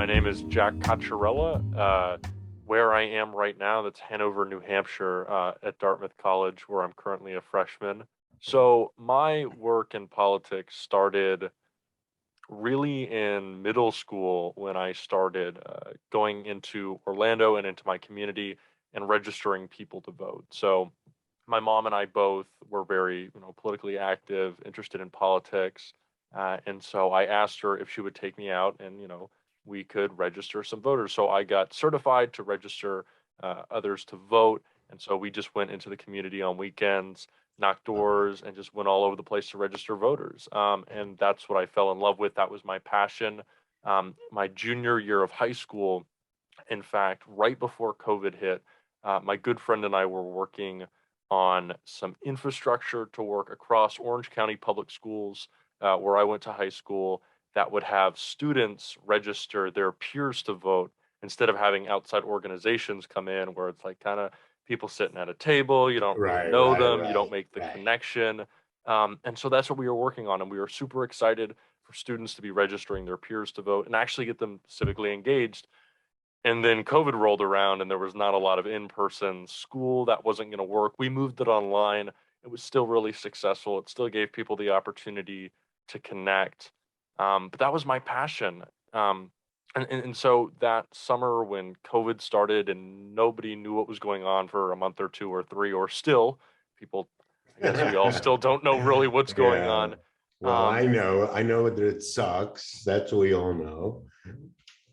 name is Jack Cocchiarella. Where I am right now, that's Hanover, New Hampshire, at Dartmouth College, where I'm currently a freshman. So my work in politics started really in middle school when I started going into Orlando and into my community and registering people to vote. So my mom and I both were very, politically active, interested in politics. And so I asked her if she would take me out and, we could register some voters. So I got certified to register others to vote. And so we just went into the community on weekends, knocked doors, and just went all over the place to register voters. And that's what I fell in love with. That was my passion. My junior year of high school, in fact, right before COVID hit, my good friend and I were working on some infrastructure to work across Orange County Public Schools, where I went to high school, that would have students register their peers to vote instead of having outside organizations come in where it's like kind of people sitting at a table, you don't really Right, know right, them, you don't right, make the right. connection. And so that's what we were working on. And we were super excited for students to be registering their peers to vote and actually get them civically engaged. And then COVID rolled around and there was not a lot of in-person school. That wasn't going to work. We moved it online. It was still really successful. It still gave people the opportunity to connect. But that was my passion. And so that summer when COVID started and nobody knew what was going on for a month or two or three, or still, people, I guess we all still don't know really what's going Yeah. on. Well, Um, I know that it sucks. That's what we all know.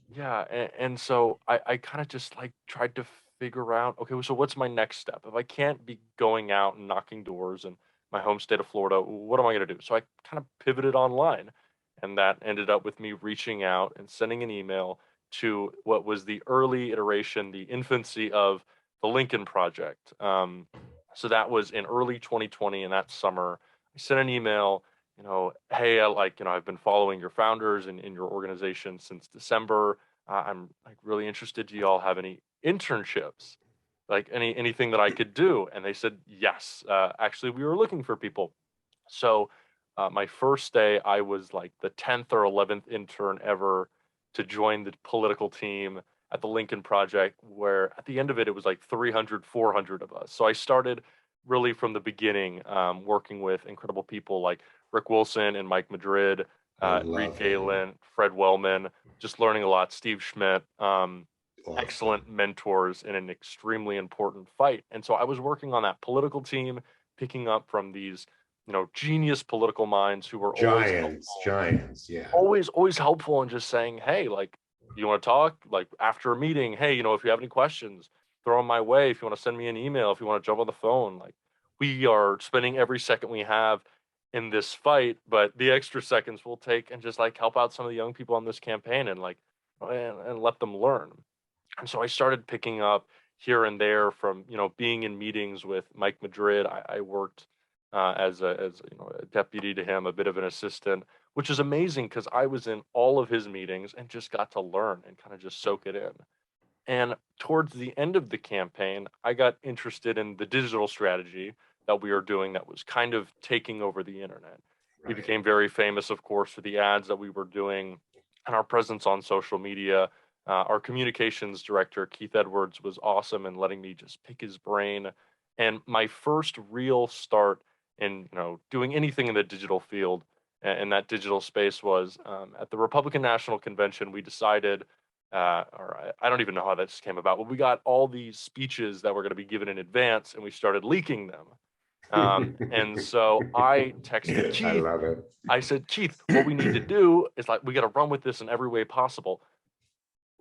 Yeah, and so I kind of just like tried to figure out, okay, well, so what's my next step? If I can't be going out and knocking doors in my home state of Florida, what am I going to do? So I kind of pivoted online, and that ended up with me reaching out and sending an email to what was the early iteration, the infancy of the Lincoln Project. So that was in early 2020, in that summer. I sent an email, hey, I've been following your founders and in your organization since December. I'm like really interested. Do y'all have any internships? Like anything that I could do? And they said yes. Actually, we were looking for people. So my first day, I was like the 10th or 11th intern ever to join the political team at the Lincoln Project, where at the end of it, it was like 300, 400 of us. So I started really from the beginning, working with incredible people like Rick Wilson and Mike Madrid, I Reed love him. Galen, Fred Wellman, just learning a lot. Steve Schmidt, Awesome. excellent mentors in an extremely important fight. And so I was working on that political team, picking up from these, genius political minds who were always Giants, helpful, giants. Yeah. always helpful, and just saying, hey, like, you want to talk? Like after a meeting, hey, if you have any questions, throw them my way. If you want to send me an email, if you want to jump on the phone, like we are spending every second we have in this fight, but the extra seconds we'll take and just like help out some of the young people on this campaign and like and let them learn. And so I started picking up here and there from, being in meetings with Mike Madrid. I worked as a deputy to him, a bit of an assistant, which is amazing because I was in all of his meetings and just got to learn and kind of just soak it in. And towards the end of the campaign, I got interested in the digital strategy that we were doing that was kind of taking over the internet. We Right. became very famous, of course, for the ads that we were doing and our presence on social media. Our communications director, Keith Edwards, was awesome in letting me just pick his brain. And my first real start in, doing anything in the digital field and that digital space was at the Republican National Convention. We decided or I don't even know how this came about, but we got all these speeches that were going to be given in advance and we started leaking them. And so I texted I Keith. love it. I said, Keith, what we need to do is like, we got to run with this in every way possible.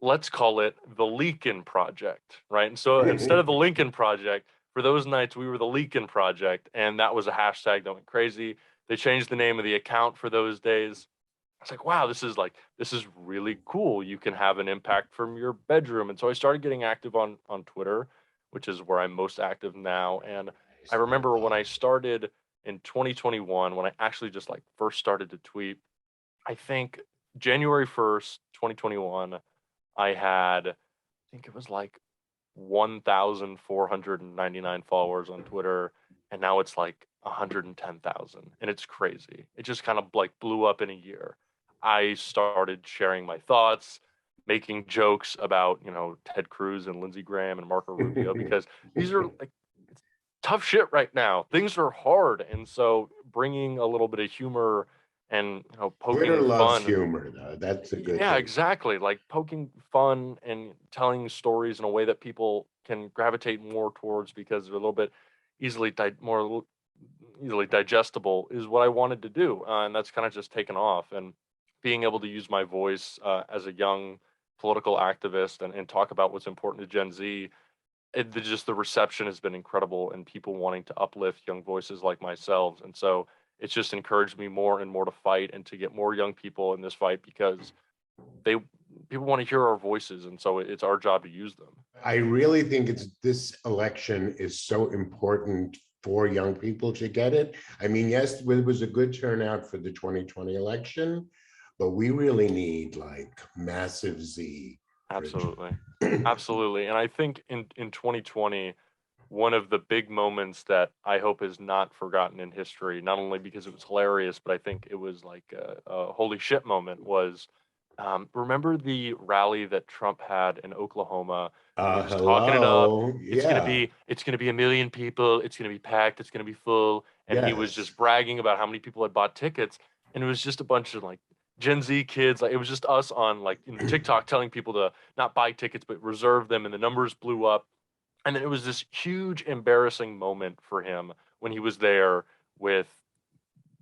Let's call it the Leakin Project, right? And so instead of the Lincoln Project, for those nights, we were the Leakin Project. And that was a hashtag that went crazy. They changed the name of the account for those days. I was like, wow, this is really cool. You can have an impact from your bedroom. And so I started getting active on Twitter, which is where I'm most active now. And I I remember when love I started in 2021, when I actually just like first started to tweet, I think January 1st, 2021, I had, I think it was like 1,499 followers on Twitter, and now it's like 110,000, and it's crazy. It just kind of like blew up in a year. I started sharing my thoughts, making jokes about, Ted Cruz and Lindsey Graham and Marco Rubio, because these are like tough shit right now. Things are hard. And so bringing a little bit of humor and, Twitter poking loves fun. humor, though. That's a good Yeah, thing. exactly. Like poking fun and telling stories in a way that people can gravitate more towards because they're a little bit easily more easily digestible is what I wanted to do, and that's kind of just taken off. And being able to use my voice as a young political activist and talk about what's important to Gen Z, just the reception has been incredible, and people wanting to uplift young voices like myself. And so it's just encouraged me more and more to fight and to get more young people in this fight because they people want to hear our voices, and so it's our job to use them. I really think this election is so important for young people to get it. I mean, yes, it was a good turnout for the 2020 election, but we really need like massive Z for Absolutely. Absolutely. And I think in 2020, one of the big moments that I hope is not forgotten in history, not only because it was hilarious, but I think it was like a holy shit moment, was remember the rally that Trump had in Oklahoma, and he was talking it up. hello. Yeah. It's gonna be a million people. It's gonna be packed. It's gonna be full. And he was Yes. just bragging about how many people had bought tickets, and it was just a bunch of like Gen Z kids. Like it was just us on like TikTok telling people to not buy tickets but reserve them, and the numbers blew up. And it was this huge embarrassing moment for him when he was there with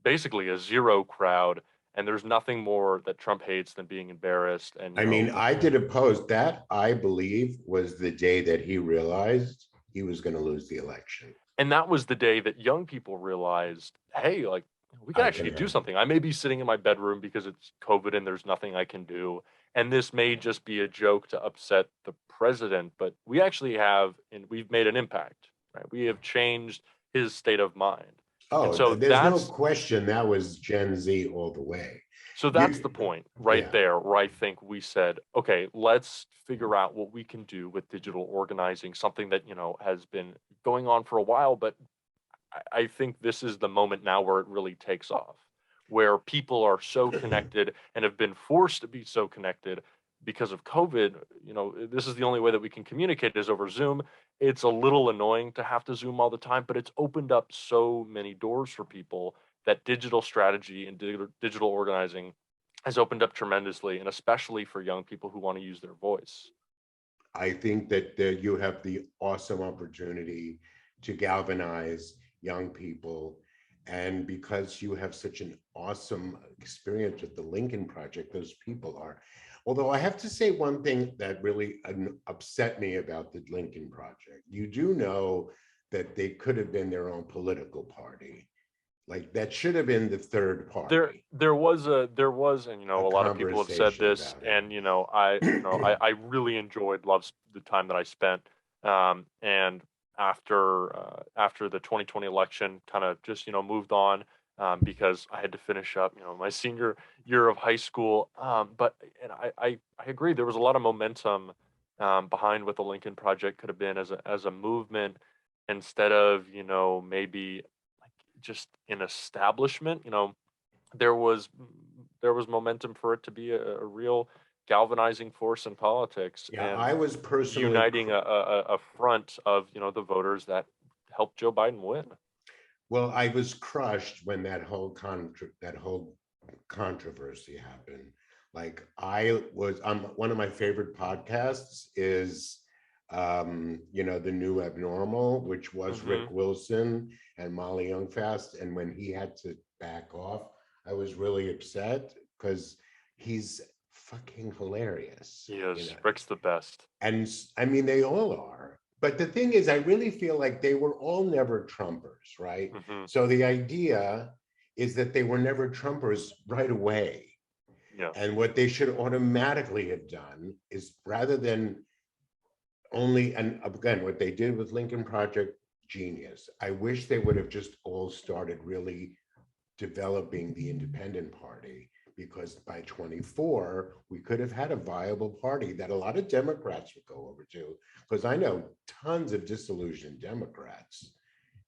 basically a zero crowd. And there's nothing more that Trump hates than being embarrassed. And I mean, I did a post that I believe was the day that he realized he was going to lose the election. and that was the day that young people realized, hey, like we can I actually can do have. something. I may be sitting in my bedroom because it's COVID and there's nothing I can do. And this may just be a joke to upset the president, but we actually have, and we've made an impact, right? We have changed his state of mind. And Oh, so there's no that's question that was Gen Z all the way. So that's You, the point right yeah. there where I think we said, okay, let's figure out what we can do with digital organizing, something that, has been going on for a while, but I think this is the moment now where it really takes off, where people are so connected and have been forced to be so connected because of COVID. This is the only way that we can communicate is over Zoom. It's a little annoying to have to Zoom all the time, but it's opened up so many doors for people that digital strategy and digital organizing has opened up tremendously, and especially for young people who want to use their voice. I think that you have the awesome opportunity to galvanize young people. And because you have such an awesome experience with the Lincoln Project, those people are. Although I have to say one thing that really upset me about the Lincoln Project. You do know that they could have been their own political party. Like that should have been the third There, party, there was, and a a lot of people have said conversation this, about and it. I really enjoyed loves the time that I spent, and after the 2020 election, kind of just moved on, because I had to finish up my senior year of high school, but and I agree there was a lot of momentum behind what the Lincoln Project could have been as a movement instead of maybe like just an establishment. There was there was momentum for it to be a real galvanizing force in politics Yeah, and I was personally uniting a front of the voters that helped Joe Biden win. well, I was crushed when that whole controversy happened. Like one of my favorite podcasts is the new abnormal, which was Hmm. Rick Wilson and Molly Jongfast. And when he had to back off, I was really upset because he's fucking hilarious, He is. Rick's the best. and I mean, they all are. But the thing is, I really feel like they were all never Trumpers, right? Hmm. So the idea is that they were never Trumpers right away. Yeah. And what they should automatically have done is rather than only, and again, what they did with Lincoln Project, genius. I wish they would have just all started really developing the independent party, because by 24 we could have had a viable party that a lot of Democrats would go over to, because I know tons of disillusioned Democrats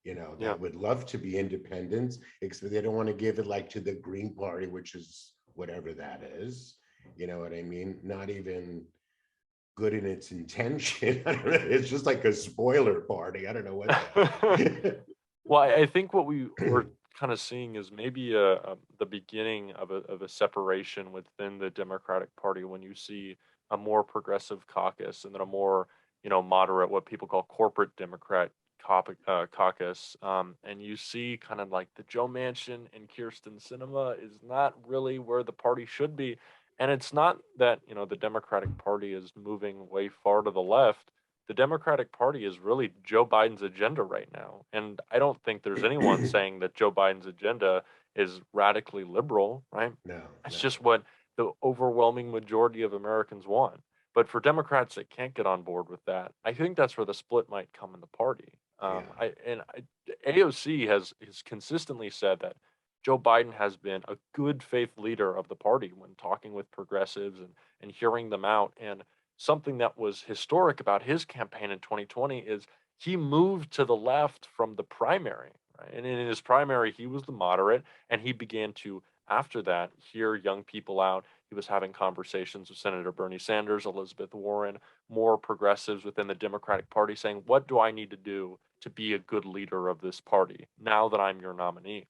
Yeah. that would love to be independents, except they don't want to give it like to the Green Party, which is whatever that is. You know what I mean? Not even good in its intention. I don't know. It's just like a spoiler party. I don't know what the Well, I think what we're kind of seeing is maybe the beginning of a separation within the Democratic Party when you see a more progressive caucus and then a more, moderate, what people call corporate Democrat caucus. And you see kind of like the Joe Manchin and Kirsten Sinema is not really where the party should be. And it's not that, the Democratic Party is moving way far to the left. The Democratic Party is really Joe Biden's agenda right now. And I don't think there's anyone hell. saying that Joe Biden's agenda is radically liberal, right? No, It's no. just what the overwhelming majority of Americans want. But for Democrats that can't get on board with that, I think that's where the split might come in the party. Yeah. AOC has consistently said that Joe Biden has been a good faith leader of the party when talking with progressives and hearing them out. And something that was historic about his campaign in 2020 is he moved to the left from the primary, right? And in his primary, he was the moderate, and he began to, after that, hear young people out. He was having conversations with Senator Bernie Sanders, Elizabeth Warren, more progressives within the Democratic Party saying, what do I need to do to be a good leader of this party now that I'm your nominee?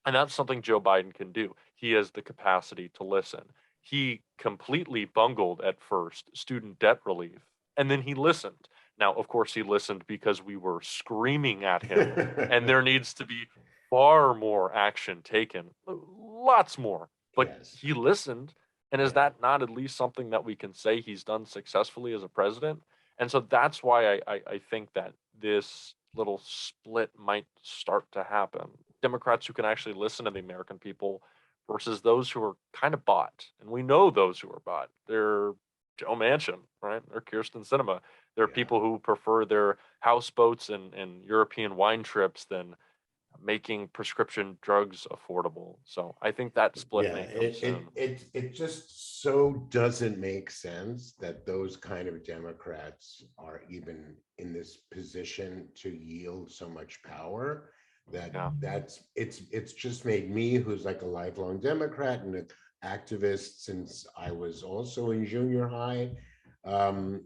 And that's something Joe Biden can do. He has the capacity to listen. He completely bungled at first student debt relief, and then he listened. Now, of course, he listened because we were screaming at him, and there needs to be far more action taken, lots more. But Yes. he listened. And is Yeah. that not at least something that we can say he's done successfully as a president? And so that's why I think that this little split might start to happen. Democrats who can actually listen to the American people versus those who are kind of bought. And we know those who are bought. They're Joe Manchin, right? They're Kirsten Sinema. They're Yeah. people who prefer their houseboats and European wine trips than making prescription drugs affordable. So I think that split Yeah, may come soon. it just so doesn't make sense that those kind of Democrats are even in this position to yield so much power. Yeah. It's just made me, who's like a lifelong Democrat and an activist since I was also in junior high. Um,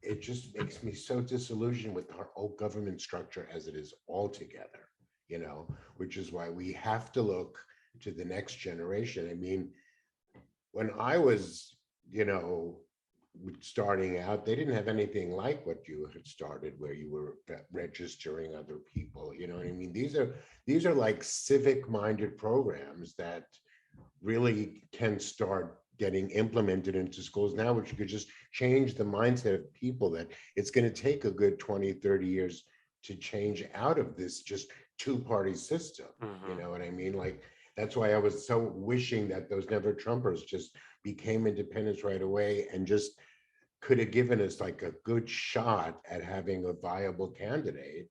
it just makes me so disillusioned with our old government structure as it is altogether, which is why we have to look to the next generation. I mean, when I was, you know, starting out, they didn't have anything like what you had started, where you were registering other people. You know what I mean? These are like civic-minded programs that really can start getting implemented into schools now, which could just change the mindset of people that it's going to take a good 20, 30 years to change out of this just two-party system. You Hmm. know what I mean? Like, that's why I was so wishing that those never Trumpers just became independents right away and just could have given us like a good shot at having a viable candidate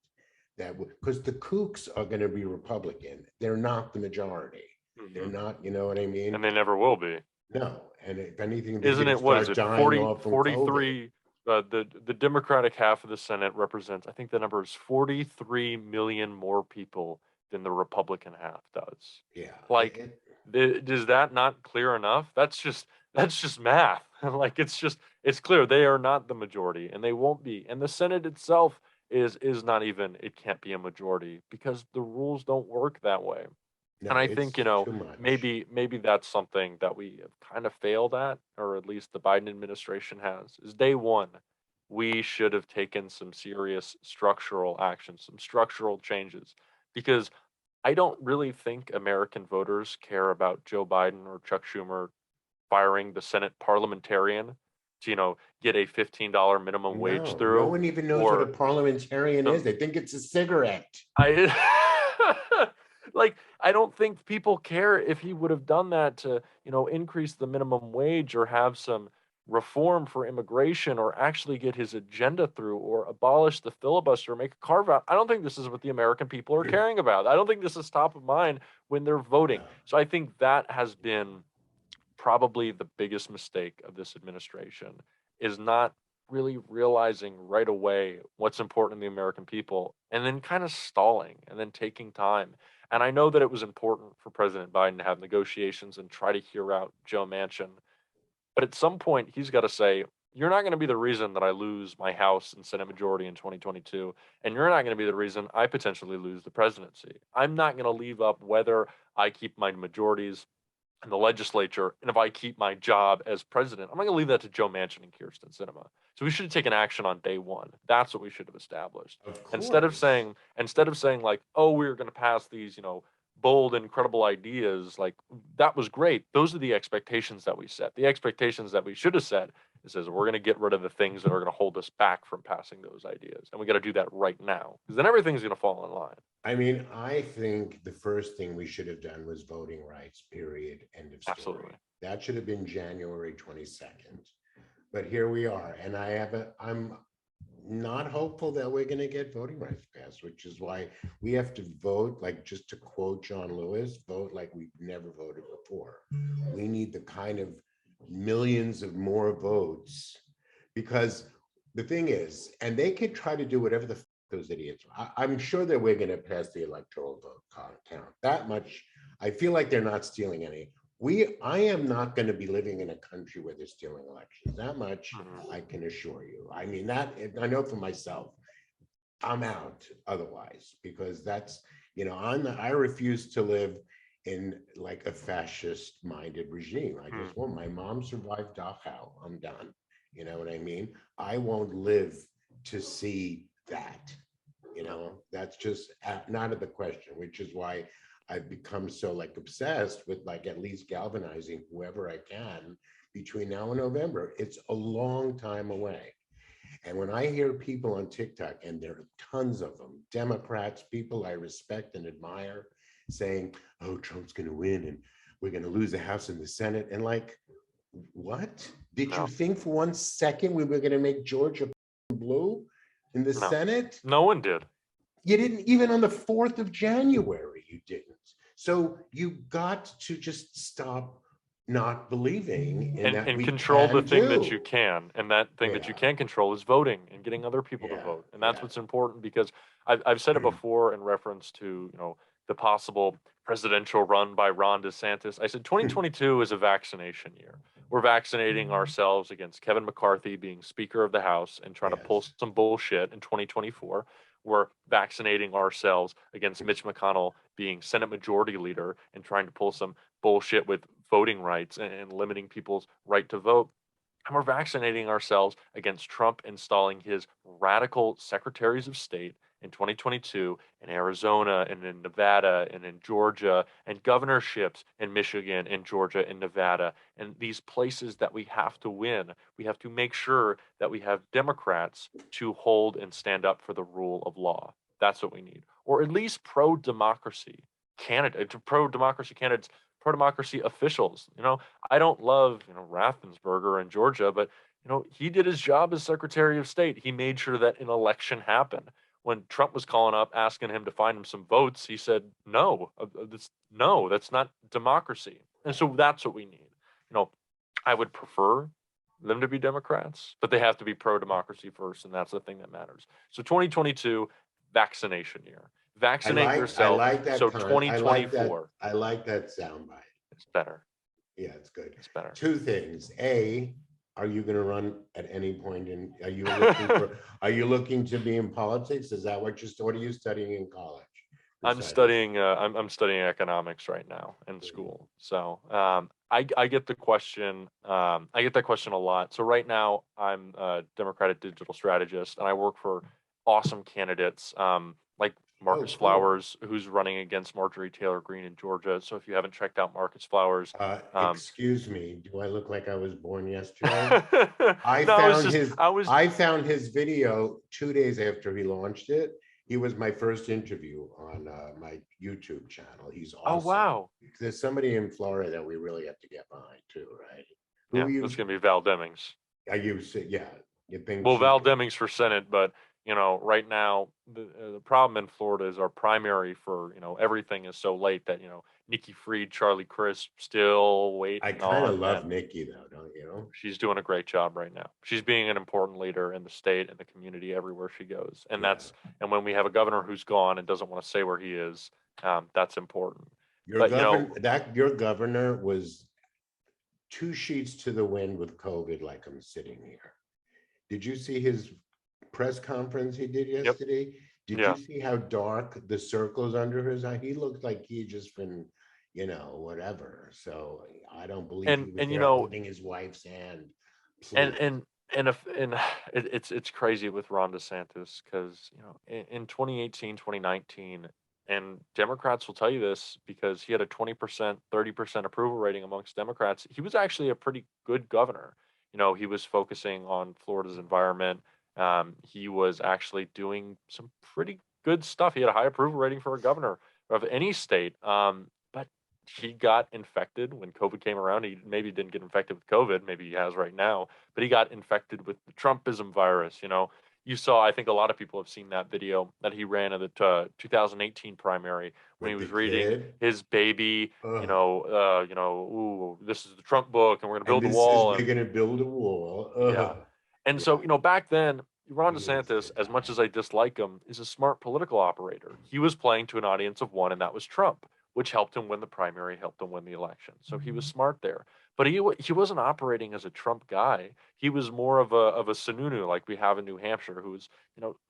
that would, because the kooks are going to be Republican. They're not the majority. They're Hmm. not, you know what I mean? And they never will be. No. And if anything, they're Isn't going to it, what is start it, dying 40, off from COVID. 43? The Democratic half of the Senate represents, I think the number is 43 million more people than the Republican half does. Yeah. Like, is that not clear enough? That's just math. Like, it's clear they are not the majority, and they won't be. And the Senate itself is not even, it can't be a majority because the rules don't work that way. And no, I think, it's too much. maybe that's something that we have kind of failed at, or at least the Biden administration has, is day one, we should have taken some serious structural action, some structural changes, because I don't really think American voters care about Joe Biden or Chuck Schumer firing the Senate parliamentarian to, get a $15 minimum wage No, no through, one even knows what a or parliamentarian is. some They think it's a cigarette. I like, I don't think people care if he would have done that to, increase the minimum wage or have some reform for immigration or actually get his agenda through or abolish the filibuster or make a carve out. I don't think this is what the American people are caring about. I don't think this is top of mind when they're voting. No. So I think that has been probably the biggest mistake of this administration, is not really realizing right away what's important to the American people and then kind of stalling and then taking time. And I know that it was important for President Biden to have negotiations and try to hear out Joe Manchin, But at some point, he's got to say, you're not going to be the reason that I lose my House and Senate majority in 2022, and you're not going to be the reason I potentially lose the presidency. I'm not going to leave up whether I keep my majorities in the legislature, and if I keep my job as president, I'm not going to leave that to Joe Manchin and Kirsten Sinema. So we should have taken action on day one. That's what we should have established. Of Instead of course. saying, like, oh, we're going to pass these, bold, incredible ideas, like that was great. Those are the expectations that we set. The expectations that we should have set is says we're going to get rid of the things that are going to hold us back from passing those ideas, and we got to do that right now because then everything's going to fall in line. I mean, I think the first thing we should have done was voting rights, period, end of Absolutely. story. That should have been January 22nd. But here we are. And I'm not hopeful that we're going to get voting rights passed, which is why we have to vote, like just to quote John Lewis, vote like we've never voted before. We need the kind of millions of more votes because the thing is, and they could try to do whatever the those idiots. I'm sure that we're going to pass the electoral vote count. That much, I feel like they're not stealing any. I am not going to be living in a country where they're stealing elections. That much I can assure you. I mean, that I know for myself. I'm out otherwise because that's, I refuse to live in like a fascist minded regime. I just won't. My mom survived Dachau. I'm done. You know what I mean? I won't live to see that. That's just not of the question, which is why I've become so like obsessed with like at least galvanizing whoever I can between now and November. It's a long time away. And when I hear people on TikTok, and there are tons of them, Democrats, people I respect and admire, saying, oh, Trump's going to win and we're going to lose the House and the Senate. And like, what? Did you No, think for 1 second we were going to make Georgia blue in the no, Senate? no one did. You didn't, even on the 4th of January, you didn't. So you got to just stop not believing in that And we control the can thing that you do. can, and that thing that you Yeah, can control is voting and getting other people to yeah, vote, and that's yeah. what's important because I've said it before in reference to the possible presidential run by Ron DeSantis. I said 2022 is a vaccination year. We're vaccinating ourselves against Kevin McCarthy being Speaker of the House and trying to pull Yes. some bullshit in 2024. We're vaccinating ourselves against Mitch McConnell being Senate Majority Leader and trying to pull some bullshit with voting rights and limiting people's right to vote. And we're vaccinating ourselves against Trump installing his radical secretaries of state in 2022 in Arizona and in Nevada and in Georgia and governorships in Michigan and Georgia and Nevada and these places that we have to win. We have to make sure that we have Democrats to hold and stand up for the rule of law. That's what we need. Or at least pro-democracy candidates, pro-democracy officials. I don't love, Raffensperger in Georgia, but he did his job as Secretary of State. He made sure that an election happened. When Trump was calling up asking him to find him some votes, he said, "No, no, that's not democracy." And so that's what we need. I would prefer them to be Democrats, but they have to be pro-democracy first, and that's the thing that matters. So 2022, vaccination year. Vaccinate I yourself like that so con I 2024 like that soundbite. is better. Yeah, it's good. It's better. Two things. A, are you going to run at any point in, are you looking to be in politics? Is that what are you studying in college? I'm Besides, studying. I'm studying economics right now in mhm. school. So I get the question. I get that question a lot. So right now I'm a Democratic digital strategist, and I work for awesome candidates like Oh, Marcus cool. Flowers, who's running against Marjorie Taylor Greene in Georgia. So if you haven't checked out Marcus Flowers, um, Excuse me. Do I look like I was born yesterday? no, it's just I was. I found his video 2 days after he launched it. He was my first interview on my YouTube channel. He's Oh awesome. wow. There's somebody in Florida that we really have to get behind too, right? Who Yeah, are you? that's gonna be Val Demings. Are you? Yeah, you think Well, she's Val good? Demings for Senate, but right now the problem in Florida is our primary for everything is so late that Nikki Fried, Charlie Crisp still I waiting kind of on, love and Nikki though, don't you? she's doing a great job right now. She's being an important leader in the state and the community everywhere she goes, and Yeah. when we have a governor who's gone and doesn't want to say where he is, that's important. Your But governor, that your governor was two sheets to the wind with COVID, like I'm sitting here. Did you see his press conference he did Yep. yesterday? Did you Yeah. see how dark the circles under his eye? He looked like he just been, whatever. So I don't believe he was And there holding his wife's hand. and Please. and and if and it's crazy with Ron DeSantis because in 2018, 2019, and Democrats will tell you this because he had a 20%, 30% approval rating amongst Democrats. He was actually a pretty good governor. He was focusing on Florida's environment. He was actually doing some pretty good stuff. He had a high approval rating for a governor of any state. But he got infected when COVID came around. He maybe didn't get infected with COVID. Maybe he has right now, but he got infected with the Trumpism virus. You saw, I think a lot of people have seen that video that he ran in the 2018 primary when he With the was reading kid. his baby, Ugh. ooh, this is the Trump book and we're going to And build the this is, wall. we're And going to build a wall. yeah. Ugh. And so, Yeah, back then, Ron he needs to DeSantis, as much die. as I dislike him, is a smart political operator. He was playing to an audience of one, and that was Trump, which helped him win the primary, helped him win the election. So he was smart there. But he wasn't operating as a Trump guy. He was more of a Sununu like we have in New Hampshire, who's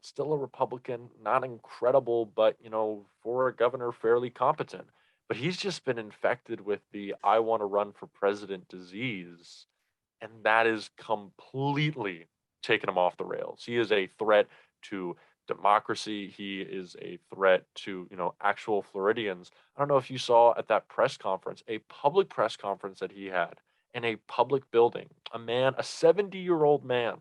still a Republican, not incredible, but for a governor, fairly competent. But he's just been infected with the I want to run for president disease, and that is completely taken him off the rails. He is a threat to democracy. He is a threat to, actual Floridians. I don't know if you saw at that press conference, a public press conference that he had in a public building, a 70-year-old man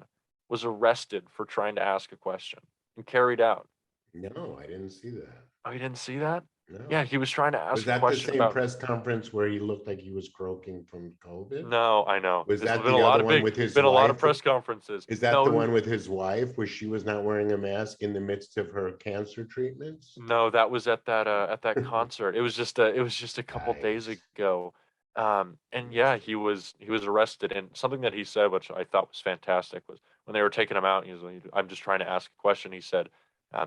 was arrested for trying to ask a question and carried out. No, I didn't see that. Oh, you didn't see that? Yeah, No. he was trying to Was ask a that the question same about. press conference where he looked like he was croaking from COVID? No, I know. Was There's that been a the lot other of one with his been a lot of wife? press conferences. Is that the No, one with his wife where she was not wearing a mask in the midst of her cancer treatments? no, that was at that concert. It was just a couple days Yikes. ago. And yeah, Interesting. he was arrested, and something that he said, which I thought was fantastic, was when they were taking him out, he was like, "I'm just trying to ask a question." He said,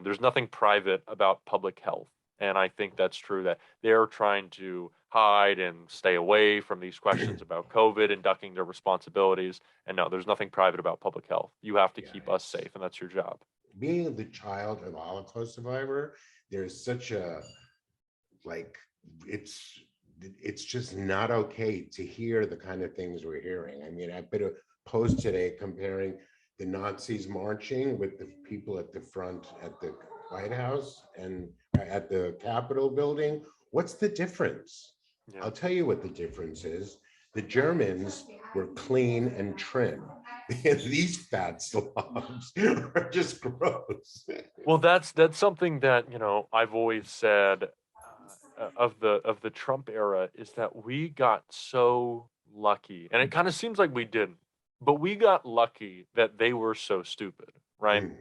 "There's nothing private about public health," and I think that's true. That they're trying to hide and stay away from these questions about COVID and ducking their responsibilities. And no, there's nothing private about public health. You have to keep us Yikes. safe, and that's your job. Being the child of a Holocaust survivor, there's such a like it's it's just not okay to hear the kind of things we're hearing. I mean, I put a post today comparing the Nazis marching with the people at the front at the White House and at the Capitol building. What's the difference? Yeah. I'll tell you what the difference is. The Germans were clean and trim. These fat slobs are just gross. Well, that's something that, I've always said of the Trump era is that we got so lucky, and it kind of seems like we didn't, but we got lucky that they were so stupid, right? Mm,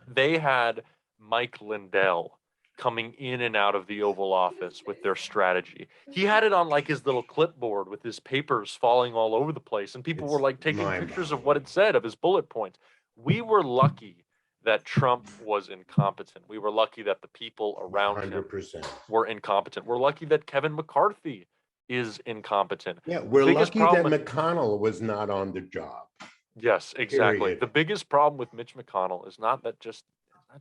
They had Mike Lindell coming in and out of the Oval Office with their strategy. He had it on like his little clipboard with his papers falling all over the place, and people were it's like taking pictures of what mind-boggling. it said, of his bullet points. We were lucky that Trump was incompetent. We were lucky that the people around him 100%. were incompetent. We're lucky that Kevin McCarthy is incompetent. Yeah, The we're biggest lucky problem that with McConnell was not on the job, Yes, exactly. The period. biggest problem with Mitch McConnell is not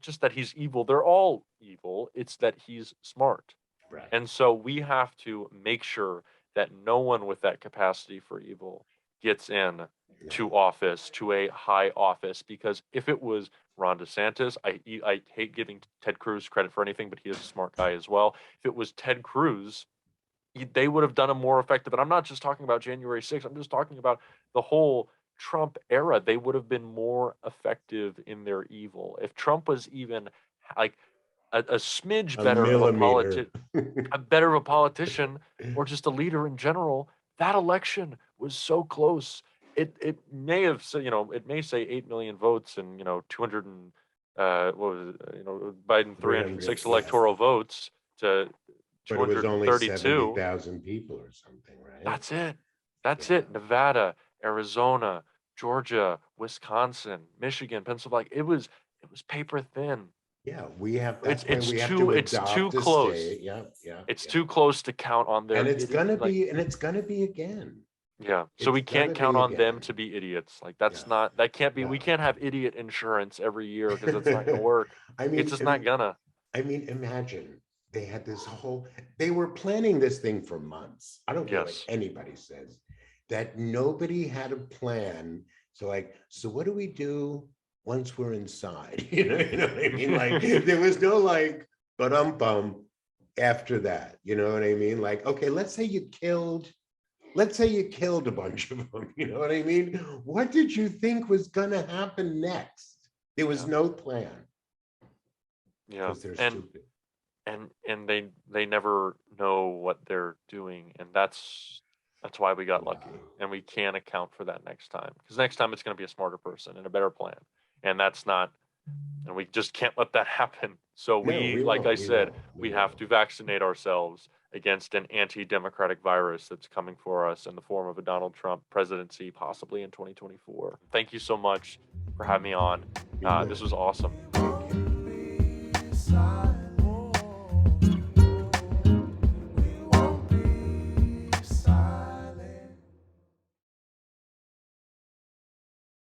just that he's evil. They're all evil. It's that he's smart. Right. And so we have to make sure that no one with that capacity for evil gets in No, to office, to a high office, because if it was Ron DeSantis, I hate giving Ted Cruz credit for anything, but he is a smart guy as well. If it was Ted Cruz, they would have done a more effective. And I'm not just talking about January 6th. I'm just talking about the whole Trump era. They would have been more effective in their evil. If Trump was even like a smidge a better of millimeter. a better of a politician, or just a leader in general, that election was so close. It may have it may say 8 million votes and 200 and what was it, Biden 300, 306 yeah. electoral votes to But it was only 232. 70,000 people or something, right? That's it. That's Yeah. it. Nevada, Arizona, Georgia, Wisconsin, Michigan, Pennsylvania. It was paper thin. Yeah, we have, It's that's why it's we have too to it's too adopt a close. state. Yeah, yeah, It's yeah. too close to count on And their it's idiot gonna like be, and it's gonna be again. Yeah. So we It's can't gonna count be on them again. to be idiots. Like that's Yeah. not that can't be we No. can't have idiot insurance every year because it's not gonna work. I It's mean, just not gonna. imagine they had this whole, they were planning this thing for months. I don't care what Yes. anybody says, that nobody had a plan. So like, so what do we do once we're inside? You know what I mean? Like there was no like, but bum after that. You know what I mean? Like, okay, let's say you killed a bunch of them. You know what I mean? What did you think was gonna happen next? There was Yeah. no plan Yeah. because they're And stupid. they never know what they're doing, and that's why we got lucky, Yeah. and we can't account for that next time because next time it's going to be a smarter person and a better plan, and that's not, and we just can't let that happen. So No, we, we like won't. I We said, won't. We we have won't. to vaccinate ourselves against an anti-democratic virus that's coming for us in the form of a Donald Trump presidency, possibly in 2024. Thank you so much for having me on. Be good. This was awesome.